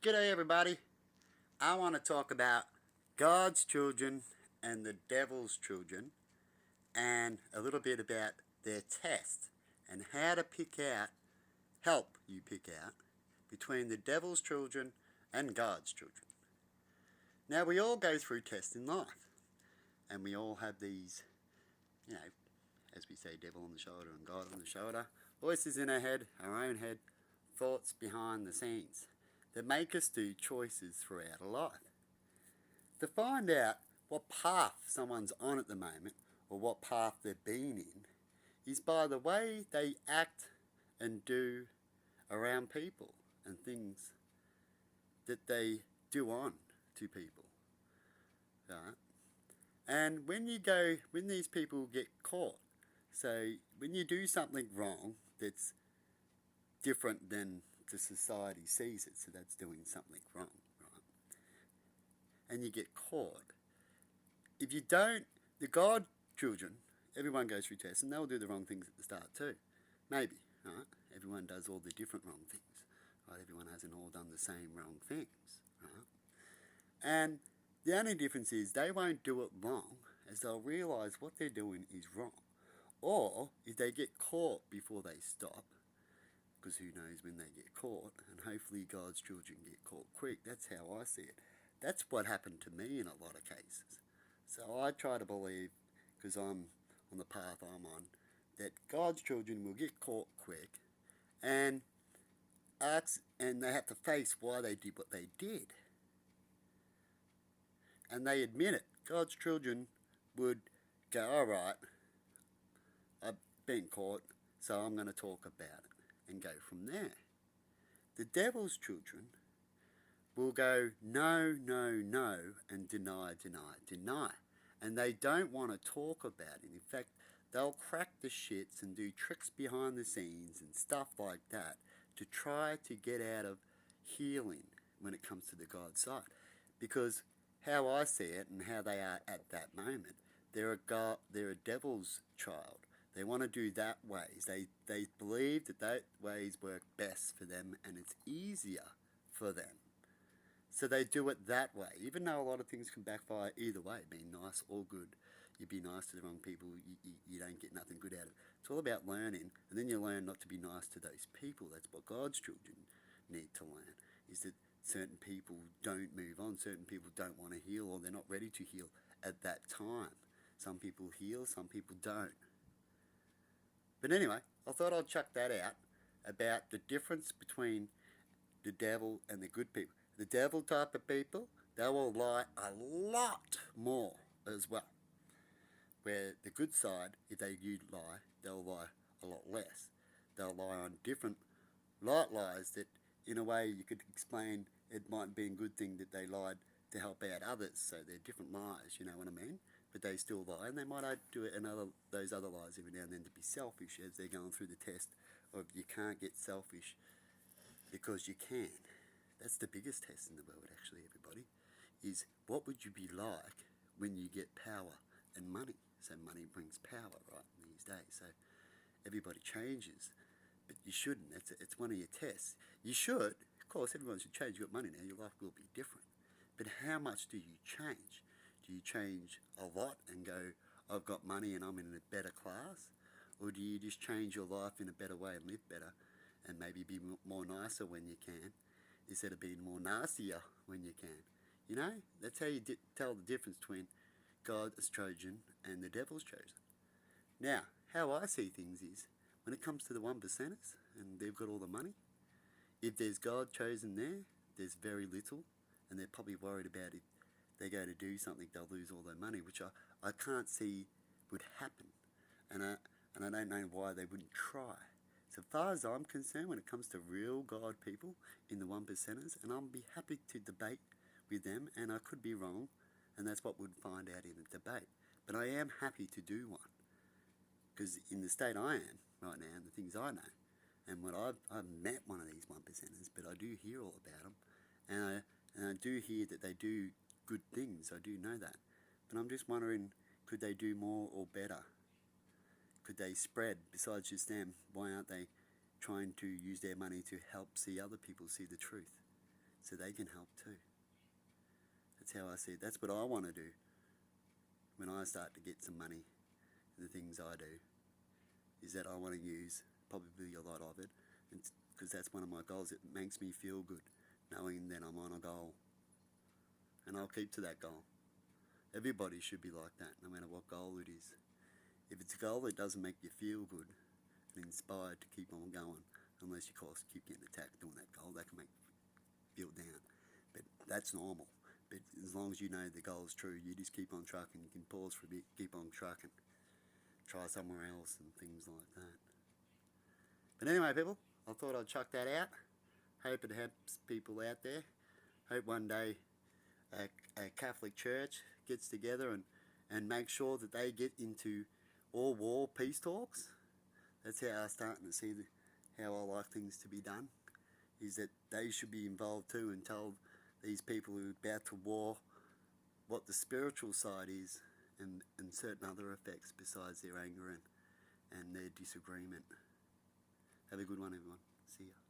G'day everybody. I want to talk about God's children and the devil's children and a little bit about their test and how to help you pick out between the devil's children and God's children. Now we all go through tests in life and we all have these, you know, as we say, devil on the shoulder and God on the shoulder, voices in our head, our own head, thoughts behind the scenes that make us do choices throughout life. To find out what path someone's on at the moment or what path they've been in is by the way they act and do around people and things that they do on to people. Right? And when these people get caught, so when you do something wrong that's different than the society sees it, so that's doing something wrong, right? And you get caught, if you don't, the God children, everyone goes through tests and they'll do the wrong things at the start too. Maybe, right? Everyone does all the different wrong things, right? Everyone hasn't all done the same wrong things, right? And the only difference is they won't do it wrong as they'll realise what they're doing is wrong. Or if they get caught before they stop, because who knows when they get caught, and hopefully God's children get caught quick. That's how I see it. That's what happened to me in a lot of cases. So I try to believe, because I'm on the path I'm on, that God's children will get caught quick and and they have to face why they did what they did. And they admit it. God's children would go, all right, I've been caught, so I'm going to talk about it and go from there. The devil's children will go no, no, no, and deny, deny, deny. And they don't want to talk about it. In fact, they'll crack the shits and do tricks behind the scenes and stuff like that to try to get out of healing when it comes to the God side. Because how I see it and how they are at that moment, they're a devil's child. They want to do that ways. They believe that ways work best for them and it's easier for them. So they do it that way, even though a lot of things can backfire either way, being nice or good. You be nice to the wrong people, you don't get nothing good out of it. It's all about learning, and then you learn not to be nice to those people. That's what God's children need to learn, is that certain people don't move on, certain people don't want to heal, or they're not ready to heal at that time. Some people heal, some people don't. But anyway, I thought I'd chuck that out about the difference between the devil and the good people. The devil type of people, they will lie a lot more as well. Where the good side, if they do lie, they'll lie a lot less. They'll lie on different light lies that, in a way, you could explain it might be a good thing that they lied to help out others. So they're different lies, you know what I mean? But they still lie, and they might do it those other lies every now and then to be selfish as they're going through the test of you can't get selfish because you can. That's the biggest test in the world, actually, everybody, is what would you be like when you get power and money? So money brings power, right, these days. So everybody changes, but you shouldn't. It's one of your tests. You should, of course, everyone should change. You've got money now, your life will be different. But how much do you change? Do you change a lot and go, I've got money and I'm in a better class? Or do you just change your life in a better way and live better and maybe be more nicer when you can instead of being more nastier when you can? You know, that's how you tell the difference between God's chosen and the devil's chosen. Now, how I see things is, when it comes to the one percenters and they've got all the money, if there's God chosen there, there's very little, and they're probably worried about if they go to do something, they'll lose all their money, which I can't see would happen. And I don't know why they wouldn't try. So far as I'm concerned, when it comes to real God people in the one percenters, and I'll be happy to debate with them, and I could be wrong, and that's what we'd find out in the debate. But I am happy to do one, because in the state I am right now, and the things I know, and what I've met one of these one percenters, but I do hear all about them, and I do hear that they do good things. I do know that, but I'm just wondering, could they do more or better? Could they spread besides just them? Why aren't they trying to use their money to help see other people see the truth? so they can help too. That's how I see it. That's what I want to do when I start to get some money. The things I do is that I want to use probably a lot of it, because that's one of my goals. It makes me feel good knowing that I'm on a goal, and I'll keep to that goal. Everybody should be like that, no matter what goal it is. If it's a goal that doesn't make you feel good and inspired to keep on going, unless you, of course, keep getting attacked doing that goal, that can make you feel down. But that's normal. But as long as you know the goal is true, you just keep on trucking. You can pause for a bit, keep on trucking, try somewhere else and things like that. But anyway, people, I thought I'd chuck that out. Hope it helps people out there. Hope one day a Catholic church gets together and makes sure that they get into all war peace talks. That's how I'm starting to see how I like things to be done, is that they should be involved too and tell these people who are about to war what the spiritual side is, and certain other effects besides their anger and their disagreement. Have a good one, everyone. See ya.